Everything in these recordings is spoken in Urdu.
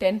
10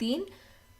3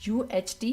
UHT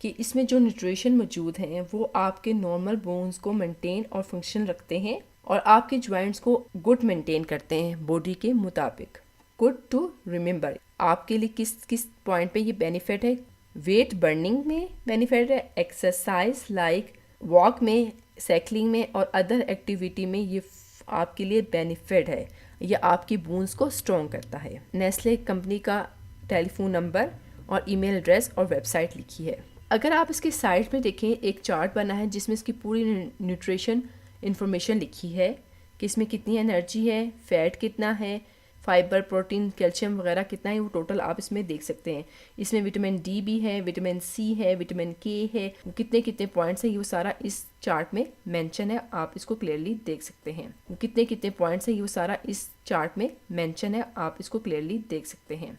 کہ اس میں جو نیوٹریشن موجود ہیں وہ آپ کے نارمل بونز کو مینٹین اور فنکشن رکھتے ہیں اور آپ کے جوائنٹس کو گڈ مینٹین کرتے ہیں باڈی کے مطابق. Good to remember. آپ کے لیے کس پوائنٹ پہ یہ بینیفٹ ہے؟ ویٹ برننگ میں بینیفٹ ہے، ایکسرسائز لائک واک میں، سائیکلنگ میں اور ادر ایکٹیویٹی میں یہ آپ کے لیے بینیفٹ ہے. یہ آپ کی بونز کو اسٹرانگ کرتا ہے. نیسلے کمپنی کا ٹیلی فون نمبر اور ای میل ایڈریس اور ویب سائٹ لکھی ہے. اگر آپ اس کے سائٹ میں دیکھیں ایک چارٹ بنا ہے جس میں اس کی پوری نیوٹریشن انفارمیشن لکھی ہے کہ اس میں کتنی انرجی ہے، فیٹ کتنا ہے، فائبر، پروٹین، کیلشیم وغیرہ کتنا ہے، وہ ٹوٹل آپ اس میں دیکھ سکتے ہیں. اس میں وٹامن ڈی بھی ہے، وٹامن سی ہے، وٹامن کے ہے، کتنے پوائنٹس ہیں یہ سارا اس چارٹ میں مینشن ہے. آپ اس کو کلیئرلی دیکھ سکتے ہیں. کتنے پوائنٹس ہیں یہ سارا اس چارٹ میں مینشن ہے، آپ اس کو کلیئرلی دیکھ سکتے ہیں.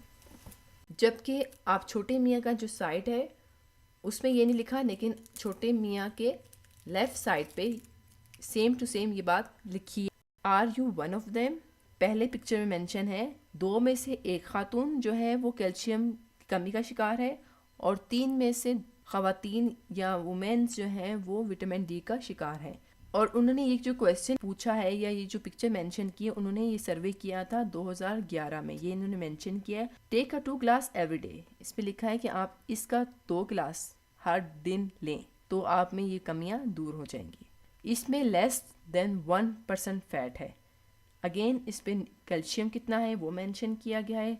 جبکہ آپ چھوٹے میاں کا جو سائٹ ہے اس میں یہ نہیں لکھا، لیکن چھوٹے میاں کے لیفٹ سائڈ پہ سیم ٹو سیم یہ بات لکھی ہے. Are you one of them? پہلے پکچر میں مینشن ہے 2 میں سے 1 خاتون جو ہے وہ کیلشیم کی کمی کا شکار ہے اور 3 میں سے خواتین یا وومینز جو ہیں وہ وٹامن ڈی کا شکار ہیں. اور انہوں نے یہ جو کویسچن پوچھا ہے یا یہ جو پکچر مینشن کی ہے، انہوں نے یہ سروے کیا تھا 2011 میں. یہ انہوں نے مینشن کیا ہے ٹیک اے 2 گلاس ایوری ڈے. اس پہ لکھا ہے کہ آپ اس کا 2 گلاس ہر دن لیں تو آپ میں یہ کمیاں دور ہو جائیں گی. اس میں لیس دین 1% فیٹ ہے. اگین اس پہ کیلشیم کتنا ہے وہ مینشن کیا گیا ہے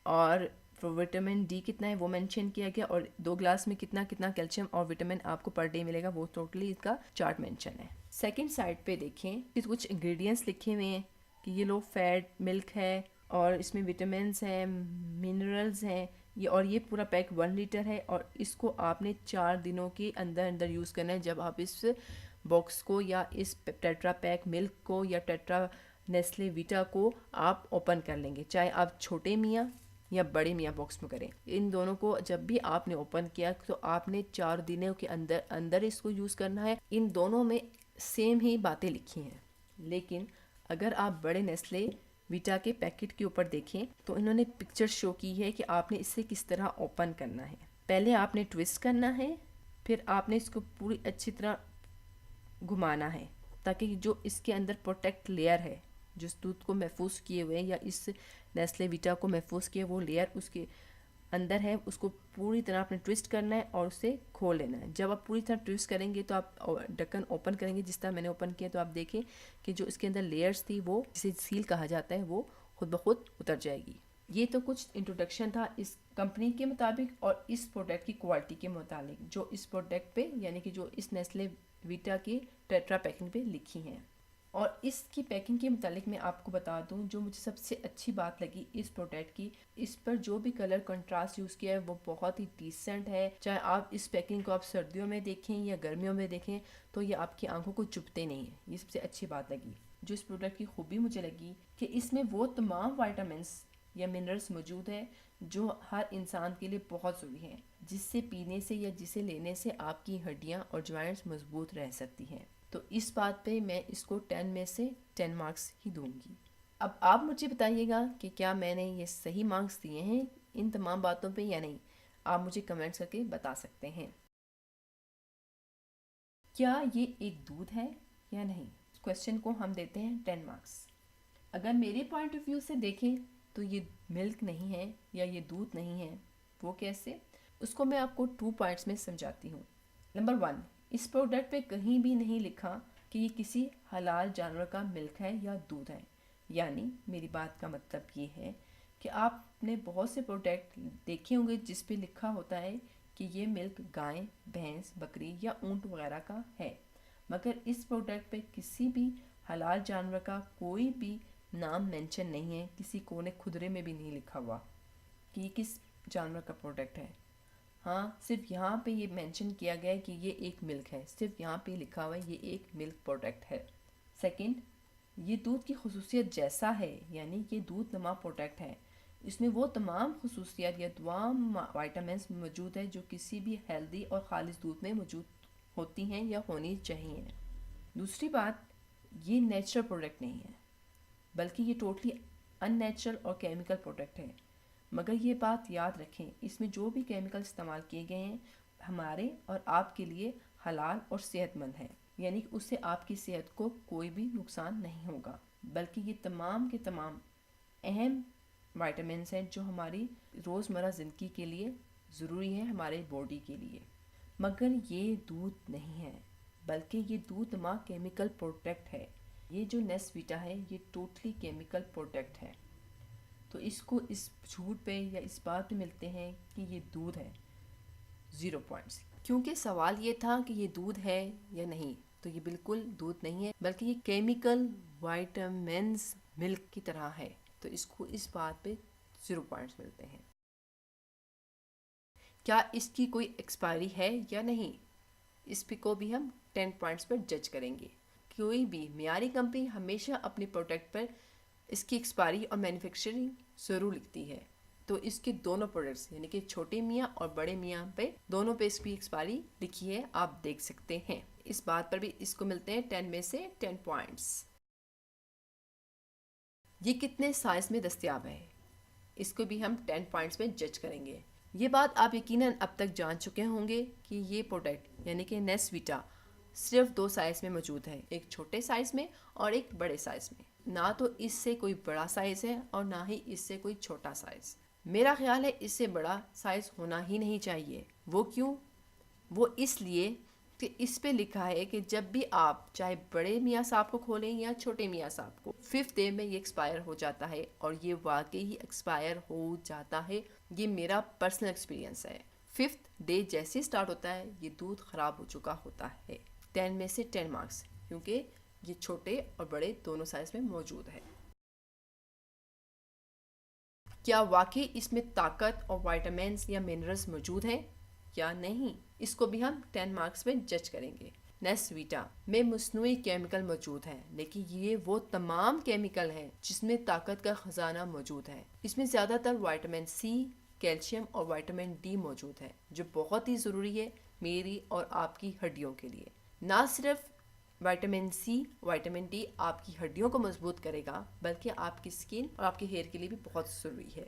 اور وٹامن ڈی کتنا ہے وہ مینشن کیا گیا اور 2 گلاس میں کتنا کیلشیم اور وٹامن آپ کو پر ڈے ملے گا وہ ٹوٹلی اس کا چارٹ مینشن ہے. سیکنڈ سائڈ پہ دیکھیں کہ کچھ انگریڈینٹس لکھے ہوئے ہیں کہ یہ لو فیٹ ملک ہے اور اس میں وٹامنس ہیں، منرلز ہیں. یہ پورا پیک 1 لیٹر ہے اور اس کو آپ نے 4 دنوں کے اندر یوز کرنا ہے. جب آپ اس باکس کو یا اس ٹیٹرا پیک ملک کو یا ٹیٹرا نیسلے ویٹا کو آپ اوپن کر لیں گے، چاہے آپ چھوٹے میاں یا بڑے میاں باکس میں کریں. ان دونوں کو جب بھی آپ نے اوپن کیا تو آپ نے 4 دنوں کے اندر اس کو یوز کرنا ہے. ان دونوں میں سیم ہی باتیں لکھی ہیں، لیکن اگر آپ بڑے نیسلے ویٹا کے پیکٹ کے اوپر دیکھیں تو انہوں نے پکچر شو کی ہے کہ آپ نے اسے کس طرح اوپن کرنا ہے. پہلے آپ نے ٹویسٹ کرنا ہے، پھر آپ نے اس کو پوری اچھی طرح گھمانا ہے تاکہ جو اس کے اندر پروٹیکٹ لیئر ہے جو اس دودھ کو محفوظ کیے ہوئے یا اس نیسلے ویٹا کو محفوظ کیے وہ لیئر اس کے اندر ہے، اس کو پوری طرح آپ نے ٹویسٹ کرنا ہے اور اسے کھول لینا ہے. جب آپ پوری طرح ٹویسٹ کریں گے تو آپ ڈھکن اوپن کریں گے جس طرح میں نے اوپن کیا تو آپ دیکھیں کہ جو اس کے اندر لیئرز تھی وہ جسے سیل کہا جاتا ہے وہ خود بخود اتر جائے گی. یہ تو کچھ انٹروڈکشن تھا اس کمپنی کے مطابق اور اس پروڈکٹ کی کوالٹی کے متعلق جو اس پروڈکٹ پہ یعنی کہ جو اس نیسلے ویٹا کی ٹیٹرا پیکنگ پہ لکھی ہیں. اور اس کی پیکنگ کے متعلق میں آپ کو بتا دوں جو مجھے سب سے اچھی بات لگی اس پروڈکٹ کی، اس پر جو بھی کلر کنٹراسٹ یوز کیا ہے وہ بہت ہی ڈیسنٹ ہے. چاہے آپ اس پیکنگ کو آپ سردیوں میں دیکھیں یا گرمیوں میں دیکھیں تو یہ آپ کی آنکھوں کو چبھتے نہیں ہیں. یہ سب سے اچھی بات لگی. جو اس پروڈکٹ کی خوبی مجھے لگی کہ اس میں وہ تمام وائٹامنس یا منرلس موجود ہیں جو ہر انسان کے لیے بہت ضروری ہیں، جس سے پینے سے یا جسے لینے سے آپ کی ہڈیاں اور جوائنٹس مضبوط رہ سکتی ہیں. تو اس بات پہ میں اس کو 10 میں سے 10 مارکس ہی دوں گی. اب آپ مجھے بتائیے گا کہ کیا میں نے یہ صحیح مارکس دیے ہیں ان تمام باتوں پہ یا نہیں. آپ مجھے کمنٹس کر کے بتا سکتے ہیں. کیا یہ ایک دودھ ہے یا نہیں؟ اس کویسچن کو ہم دیتے ہیں 10 مارکس. اگر میرے پوائنٹ آف ویو سے دیکھیں تو یہ ملک نہیں ہے یا یہ دودھ نہیں ہے. وہ کیسے؟ اس کو میں آپ کو 2 پوائنٹس میں سمجھاتی ہوں. نمبر 1، اس پروڈکٹ پہ کہیں بھی نہیں لکھا کہ یہ کسی حلال جانور کا ملک ہے یا دودھ ہے. یعنی میری بات کا مطلب یہ ہے کہ آپ نے بہت سے پروڈکٹ دیکھے ہوں گے جس پہ لکھا ہوتا ہے کہ یہ ملک گائے، بھینس، بکری یا اونٹ وغیرہ کا ہے، مگر اس پروڈکٹ پہ کسی بھی حلال جانور کا کوئی بھی نام مینشن نہیں ہے. کسی کونے خدرے میں بھی نہیں لکھا ہوا کہ یہ کس جانور کا پروڈکٹ ہے. ہاں صرف یہاں پہ یہ مینشن کیا گیا ہے کہ یہ ایک ملک ہے، صرف یہاں پہ لکھا ہوا ہے یہ ایک ملک پروڈکٹ ہے. سیکنڈ، یہ دودھ کی خصوصیت جیسا ہے یعنی یہ دودھ نما پروڈکٹ ہے، اس میں وہ تمام خصوصیات یا تمام وائٹامنس موجود ہے جو کسی بھی ہیلدی اور خالص دودھ میں موجود ہوتی ہیں یا ہونی چاہیے. دوسری بات، یہ نیچرل پروڈکٹ نہیں ہے بلکہ یہ ٹوٹلی ان نیچرل اور کیمیکل پروڈکٹ ہے. مگر یہ بات یاد رکھیں اس میں جو بھی کیمیکل استعمال کیے گئے ہیں ہمارے اور آپ کے لیے حلال اور صحت مند ہے، یعنی کہ اس سے آپ کی صحت کو کوئی بھی نقصان نہیں ہوگا، بلکہ یہ تمام کے تمام اہم وائٹامنس ہیں جو ہماری روزمرہ زندگی کے لیے ضروری ہے، ہمارے باڈی کے لیے۔ مگر یہ دودھ نہیں ہے، بلکہ یہ دودھ ماں کیمیکل پروڈکٹ ہے۔ یہ جو نیسویٹا ہے یہ ٹوٹلی کیمیکل پروڈکٹ ہے، تو اس کو اس جھوٹ پہ یا اس بات پہ ملتے ہیں کہ یہ دودھ ہے 0 پوائنٹس، کیونکہ سوال یہ تھا کہ یہ دودھ ہے یا نہیں، تو یہ بالکل دودھ نہیں ہے، بلکہ یہ کیمیکل وائٹامنز ملک کی طرح ہے، تو اس کو اس بات پہ 0 پوائنٹس ملتے ہیں۔ کیا اس کی کوئی ایکسپائری ہے یا نہیں، اس پہ کو بھی ہم 10 پوائنٹس پر جج کریں گے۔ کوئی بھی معیاری کمپنی ہمیشہ اپنے پروڈکٹ پر اس کی ایکسپائری اور مینوفیکچرنگ ضرور لکھتی ہے، تو اس کے دونوں پروڈکٹس یعنی کہ چھوٹے میاں اور بڑے میاں پہ دونوں پہ اس کی ایکسپائری لکھی ہے، آپ دیکھ سکتے ہیں۔ اس بات پر بھی اس کو ملتے ہیں 10 میں سے 10 پوائنٹس۔ یہ کتنے سائز میں دستیاب ہے، اس کو بھی ہم 10 پوائنٹس میں جج کریں گے۔ یہ بات آپ یقیناً اب تک جان چکے ہوں گے کہ یہ پروڈکٹ یعنی کہ نیسویٹا صرف 2 سائز میں موجود ہے، ایک چھوٹے سائز میں اور ایک بڑے سائز میں، نہ تو اس سے کوئی بڑا سائز ہے اور نہ ہی اس سے کوئی چھوٹا سائز۔ میرا خیال ہے اس سے بڑا سائز ہونا ہی نہیں چاہیے۔ وہ کیوں؟ وہ اس لیے کہ اس پہ لکھا ہے کہ جب بھی آپ چاہے بڑے میاں صاحب کو کھولیں یا چھوٹے میاں صاحب کو، 5th ڈے میں یہ ایکسپائر ہو جاتا ہے، اور یہ واقعی ہی ایکسپائر ہو جاتا ہے۔ یہ میرا پرسنل ایکسپیرینس ہے۔ 5th ڈے جیسے اسٹارٹ ہوتا ہے یہ دودھ خراب ہو چکا ہوتا ہے۔ 10 میں سے 10 مارکس، کیونکہ یہ چھوٹے اور بڑے دونوں سائز میں موجود ہے۔ کیا واقعی اس میں طاقت اور وائٹامنس یا منرلز موجود ہیں یا نہیں، اس کو بھی ہم 10 مارکس میں جج کریں گے۔ نیسویٹا میں مصنوعی کیمیکل موجود ہیں، لیکن یہ وہ تمام کیمیکل ہیں جس میں طاقت کا خزانہ موجود ہے۔ اس میں زیادہ تر وائٹامن سی، کیلشیم اور وائٹامن ڈی موجود ہے، جو بہت ہی ضروری ہے میری اور آپ کی ہڈیوں کے لیے۔ نہ صرف وائٹامن سی، وائٹامن ڈی آپ کی ہڈیوں کو مضبوط کرے گا، بلکہ آپ کی سکن اور آپ کے ہیئر کے لیے بھی بہت ضروری ہے۔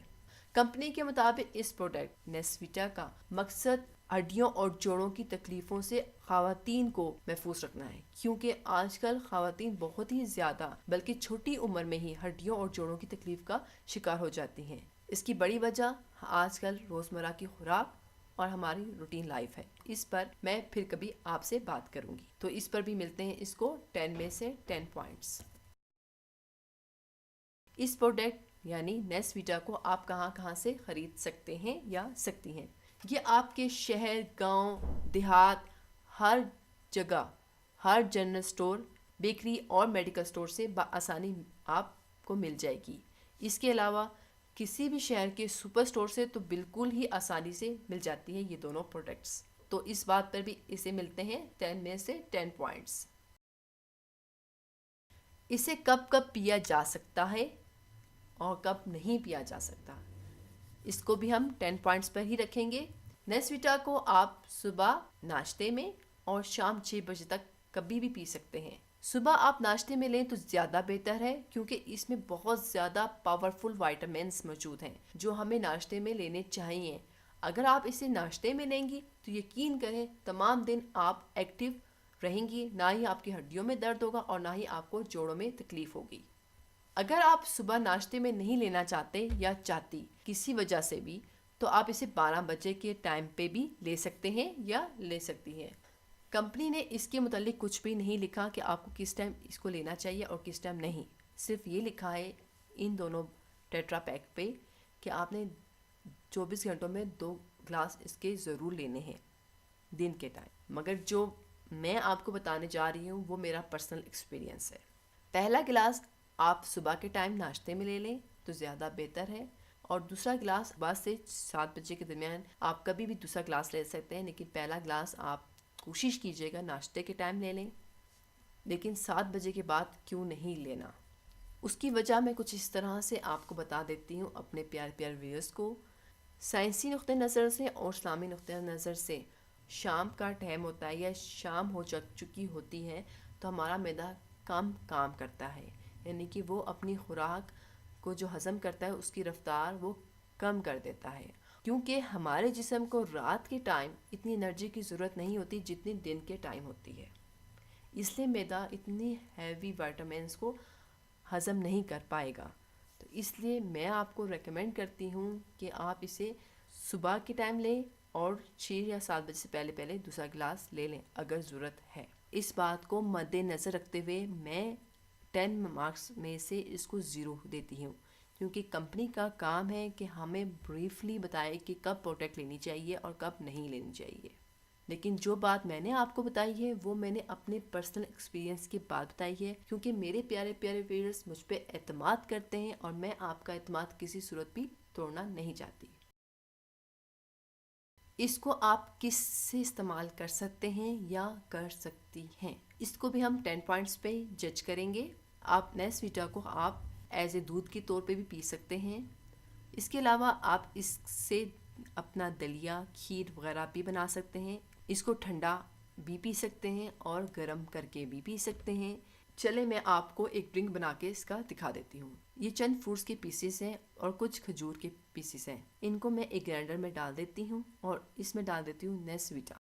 کمپنی کے مطابق اس پروڈکٹ نیسویٹا کا مقصد ہڈیوں اور جوڑوں کی تکلیفوں سے خواتین کو محفوظ رکھنا ہے، کیونکہ آج کل خواتین بہت ہی زیادہ بلکہ چھوٹی عمر میں ہی ہڈیوں اور جوڑوں کی تکلیف کا شکار ہو جاتی ہیں۔ اس کی بڑی وجہ آج کل روزمرہ کی خوراک اور ہماری روٹین لائف ہے۔ اس پر میں پھر کبھی آپ سے بات کروں گی، تو اس پر بھی ملتے ہیں اس کو 10 میں سے 10 پوائنٹس۔ اس پروڈکٹ یعنی نیسویٹا کو آپ کہاں کہاں سے خرید سکتے ہیں یا سکتی ہیں؟ یہ آپ کے شہر، گاؤں، دیہات، ہر جگہ، ہر جنرل سٹور، بیکری اور میڈیکل سٹور سے بآسانی آپ کو مل جائے گی۔ اس کے علاوہ کسی بھی شہر کے سپر سٹور سے تو بالکل ہی آسانی سے مل جاتی ہے یہ دونوں پروڈکٹس، تو اس بات پر بھی اسے ملتے ہیں 10 میں سے 10 پوائنٹس۔ اسے کب کب پیا جا سکتا ہے اور کب نہیں پیا جا سکتا، اس کو بھی ہم 10 پوائنٹس پر ہی رکھیں گے۔ نیسویٹا کو آپ صبح ناشتے میں اور شام 6 بجے تک کبھی بھی پی سکتے ہیں۔ صبح آپ ناشتے میں لیں تو زیادہ بہتر ہے، کیونکہ اس میں بہت زیادہ پاورفل وائٹامنس موجود ہیں جو ہمیں ناشتے میں لینے چاہیے۔ اگر آپ اسے ناشتے میں لیں گی تو یقین کریں تمام دن آپ ایکٹیو رہیں گی، نہ ہی آپ کی ہڈیوں میں درد ہوگا اور نہ ہی آپ کو جوڑوں میں تکلیف ہوگی۔ اگر آپ صبح ناشتے میں نہیں لینا چاہتے یا چاہتی کسی وجہ سے بھی، تو آپ اسے 12 بجے کے ٹائم پہ بھی لے سکتے ہیں یا لے سکتی ہیں۔ کمپنی نے اس کے متعلق کچھ بھی نہیں لکھا کہ آپ کو کس ٹائم اس کو لینا چاہیے اور کس ٹائم نہیں، صرف یہ لکھا ہے ان دونوں ٹیٹرا پیک پہ کہ آپ نے 24 گھنٹوں میں 2 گلاس اس کے ضرور لینے ہیں دن کے ٹائم۔ مگر جو میں آپ کو بتانے جا رہی ہوں وہ میرا پرسنل ایکسپیرینس ہے۔ پہلا گلاس آپ صبح کے ٹائم ناشتے میں لے لیں تو زیادہ بہتر ہے، اور دوسرا گلاس صبح سے 7 بجے کے درمیان آپ کبھی بھی دوسرا گلاس لے سکتے ہیں، لیکن پہلا گلاس آپ کوشش کیجیے گا ناشتے کے ٹائم لے لیں، لیکن 7 بجے کے بعد کیوں نہیں لینا۔ اس کی وجہ میں کچھ اس طرح سے آپ کو بتا دیتی ہوں اپنے پیار ویورز کو۔ سائنسی نقطہ نظر سے اور اسلامی نقطہ نظر سے شام کا ٹائم ہوتا ہے یا شام ہو چکی ہوتی ہے تو ہمارا معدہ کم کام کرتا ہے، یعنی کہ وہ اپنی خوراک کو جو ہضم کرتا ہے اس کی رفتار وہ کم کر دیتا ہے، کیونکہ ہمارے جسم کو رات کے ٹائم اتنی انرجی کی ضرورت نہیں ہوتی جتنی دن کے ٹائم ہوتی ہے، اس لیے میدا اتنی ہیوی وائٹامنس کو ہضم نہیں کر پائے گا. تو اس لیے میں آپ کو ریکمینڈ کرتی ہوں کہ آپ اسے صبح کے ٹائم لیں اور 6 یا 7 بجے سے پہلے دوسرا گلاس لے لیں اگر ضرورت ہے. اس بات کو مد نظر رکھتے ہوئے میں 10 مارکس میں سے اس کو 0 دیتی ہوں، کیونکہ کمپنی کا کام ہے کہ ہمیں بریفلی بتائے کہ کب پروڈکٹ لینی چاہیے اور کب نہیں لینی چاہیے. لیکن جو بات میں نے آپ کو بتائی ہے وہ میں نے اپنے پرسنل ایکسپیرینس کی بات بتائی ہے، کیونکہ میرے پیارے پیارے ویورز مجھ پہ اعتماد کرتے ہیں اور میں آپ کا اعتماد کسی صورت بھی توڑنا نہیں چاہتی. اس کو آپ کس سے استعمال کر سکتے ہیں یا کر سکتی ہیں، اس کو بھی ہم 10 پوائنٹس پہ جج کریں گے. آپ نیسویٹا کو آپ ایز اے دودھ کے طور پہ بھی پی سکتے ہیں. اس کے علاوہ آپ اس سے اپنا دلیا، کھیر وغیرہ بھی بنا سکتے ہیں. اس کو ٹھنڈا بھی پی سکتے ہیں اور گرم کر کے بھی پی سکتے ہیں. چلے میں آپ کو ایک ڈرنک بنا کے اس کا دکھا دیتی ہوں. یہ چند فروٹس کے پیسز ہیں اور کچھ کھجور کے پیسز ہیں. ان کو میں ایک گرائنڈر میں ڈال دیتی ہوں اور اس میں ڈال دیتی ہوں نیسویٹا،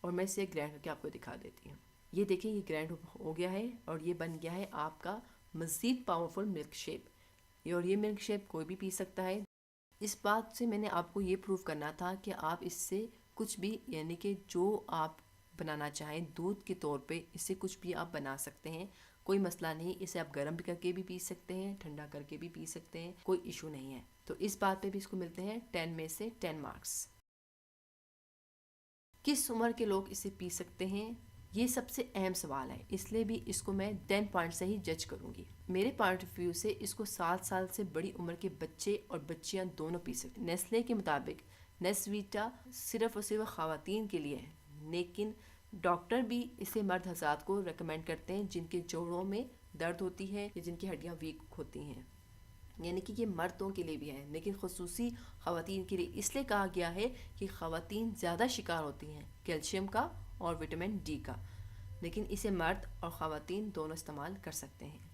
اور میں اسے گرائنڈ کر کے آپ کو دکھا دیتی ہوں. یہ دیکھیں یہ گرائنڈ ہو گیا ہے اور یہ بن گیا ہے آپ کا مزید پاورفل ملک شیک. اور یہ ملک شیک کوئی بھی پی سکتا ہے. اس بات سے میں نے آپ کو یہ پروف کرنا تھا کہ آپ اس سے کچھ بھی، یعنی کہ جو آپ بنانا چاہیں دودھ کے طور پہ، اس سے کچھ بھی آپ بنا سکتے ہیں. کوئی مسئلہ نہیں، اسے آپ گرم کر کے بھی پی سکتے ہیں، ٹھنڈا کر کے بھی پی سکتے ہیں، کوئی ایشو نہیں ہے. تو اس بات پہ بھی اس کو ملتے ہیں 10 میں سے 10 مارکس. کس عمر کے لوگ اسے پی سکتے ہیں، یہ سب سے اہم سوال ہے، اس لیے بھی اس کو میں 10 پوائنٹ سے ہی جج کروں گی. میرے پوائنٹ آف ویو سے اس کو 7 سال سے بڑی عمر کے بچے اور بچیاں دونوں پی سکتے ہیں. نیسلے کے مطابق نیسویٹا صرف اور صرف خواتین کے لیے ہے، لیکن ڈاکٹر بھی اسے مرد حضرات کو ریکمینڈ کرتے ہیں جن کے جوڑوں میں درد ہوتی ہے یا جن کی ہڈیاں ویک ہوتی ہیں. یعنی کہ یہ مردوں کے لیے بھی ہے، لیکن خصوصی خواتین کے لیے اس لیے کہا گیا ہے کہ خواتین زیادہ شکار ہوتی ہیں کیلشیم کا اور وٹامن ڈی کا. لیکن اسے مرد اور خواتین دونوں استعمال کر سکتے ہیں.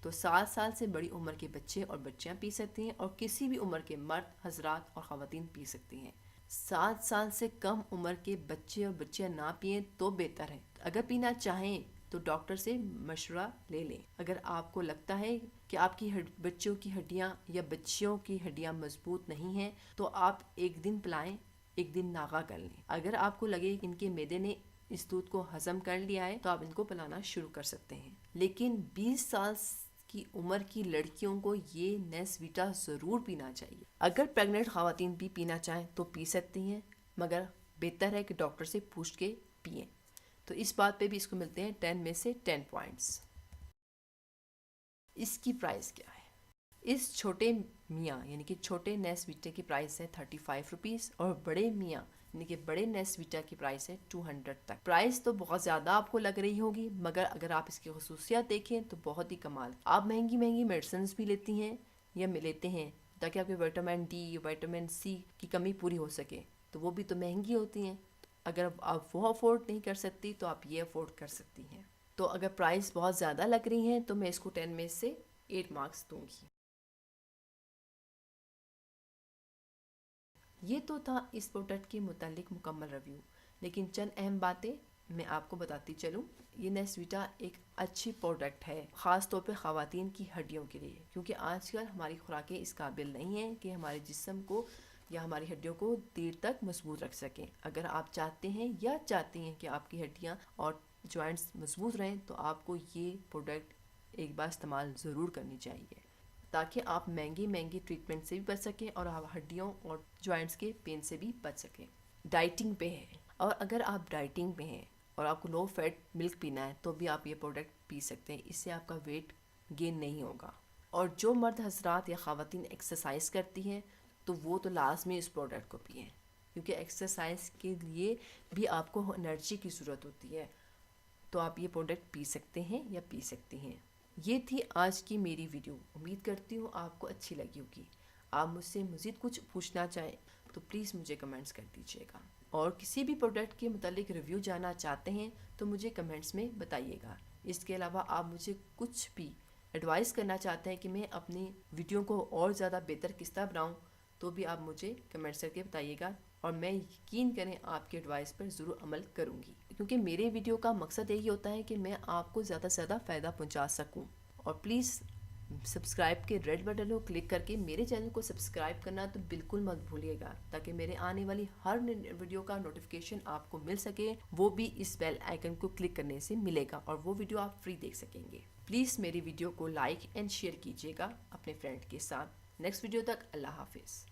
تو 7 سال سے بڑی عمر کے بچے اور بچیاں پی سکتے ہیں اور کسی بھی عمر کے مرد حضرات اور خواتین پی سکتی ہیں. 7 سال سے کم عمر کے بچے اور بچیاں نہ پئیں تو بہتر ہے. اگر پینا چاہیں تو ڈاکٹر سے مشورہ لے لیں. اگر آپ کو لگتا ہے کہ آپ کی بچوں کی ہڈیاں یا بچیوں کی ہڈیاں مضبوط نہیں ہیں تو آپ ایک دن پلائیں، ایک دن ناغہ کر لیں. اگر آپ کو لگے کہ ان کے معدے نے اس دودھ کو ہضم کر لیا ہے تو آپ ان کو پلانا شروع کر سکتے ہیں. لیکن 20 سال کی عمر کی لڑکیوں کو یہ نیسویٹا ضرور پینا چاہیے. اگر پیگنٹ خواتین بھی پینا چاہیں تو پی سکتی ہیں، مگر بہتر ہے کہ ڈاکٹر سے پوچھ کے پئیں. تو اس بات پہ بھی اس کو ملتے ہیں 10 میں سے 10 پوائنٹس. اس کی پرائس کیا ہے؟ اس چھوٹے میاں یعنی کہ چھوٹے نیسویٹا کی پرائس ہے 35 روپیز اور بڑے میاں یعنی کہ بڑے نیسویٹا کی پرائس ہے 200 تک. پرائس تو بہت زیادہ آپ کو لگ رہی ہوگی، مگر اگر آپ اس کی خصوصیات دیکھیں تو بہت ہی کمال. آپ مہنگی مہنگی میڈیسنز بھی لیتی ہیں یا لیتے ہیں تاکہ آپ کے وٹامن ڈی، وٹامن سی کی کمی پوری ہو سکے، تو وہ بھی تو مہنگی ہوتی ہیں. اگر آپ وہ افورڈ نہیں کر سکتی تو آپ یہ افورڈ کر سکتی ہیں. تو اگر پرائس بہت زیادہ لگ رہی ہیں تو میں اس کو 10 میں سے 8 مارکس دوں گی. یہ تو تھا اس پروڈکٹ کے متعلق مکمل ریویو، لیکن چند اہم باتیں میں آپ کو بتاتی چلوں. یہ نیسویٹا ایک اچھی پروڈکٹ ہے خاص طور پہ خواتین کی ہڈیوں کے لیے، کیونکہ آج کل ہماری خوراکیں اس قابل نہیں ہیں کہ ہمارے جسم کو یا ہماری ہڈیوں کو دیر تک مضبوط رکھ سکیں. اگر آپ چاہتے ہیں یا چاہتی ہیں کہ آپ کی ہڈیاں اور جوائنٹس مضبوط رہیں تو آپ کو یہ پروڈکٹ ایک بار استعمال ضرور کرنی چاہیے، تاکہ آپ مہنگی ٹریٹمنٹ سے بھی بچ سکیں اور ہڈیوں اور جوائنٹس کے پین سے بھی بچ سکیں. ڈائٹنگ پہ ہے، اور اگر آپ ڈائٹنگ پہ ہیں اور آپ کو لو فیٹ ملک پینا ہے تو بھی آپ یہ پروڈکٹ پی سکتے ہیں. اس سے آپ کا ویٹ گین نہیں ہوگا. اور جو مرد حضرات یا خواتین ایکسرسائز کرتی ہیں تو وہ تو لازمی اس پروڈکٹ کو پئیں، کیونکہ ایکسرسائز کے لیے بھی آپ کو انرجی کی ضرورت ہوتی ہے. تو آپ یہ پروڈکٹ پی سکتے ہیں یا پی سکتی ہیں. یہ تھی آج کی میری ویڈیو. امید کرتی ہوں آپ کو اچھی لگی ہوگی. آپ مجھ سے مزید کچھ پوچھنا چاہیں تو پلیز مجھے کمنٹس کر دیجیے گا، اور کسی بھی پروڈکٹ کے متعلق ریویو جاننا چاہتے ہیں تو مجھے کمنٹس میں بتائیے گا. اس کے علاوہ آپ مجھے کچھ بھی ایڈوائز کرنا چاہتے ہیں کہ میں اپنی ویڈیو کو اور زیادہ بہتر کس طرح بناؤں تو بھی آپ مجھے کمنٹس کر کے بتائیے گا، اور میں یقین کریں آپ کے ایڈوائس پر ضرور عمل کروں گی، کیونکہ میرے ویڈیو کا مقصد یہی ہوتا ہے کہ میں آپ کو زیادہ سے زیادہ فائدہ پہنچا سکوں۔ اور پلیز سبسکرائب کے ریڈ بٹن کو کلک کر کے میرے چینل کو سبسکرائب کرنا تو بالکل مت بھولیے گا، تاکہ میرے آنے والی ہر ویڈیو کا نوٹیفیکیشن آپ کو مل سکے، وہ بھی اس بیل آئیکن کو کلک کرنے سے ملے گا، اور وہ ویڈیو آپ فری دیکھ سکیں گے۔ پلیز میری ویڈیو کو لائک اینڈ شیئر کیجیے گا اپنے فرینڈ کے ساتھ۔ نیکسٹ ویڈیو تک اللہ حافظ۔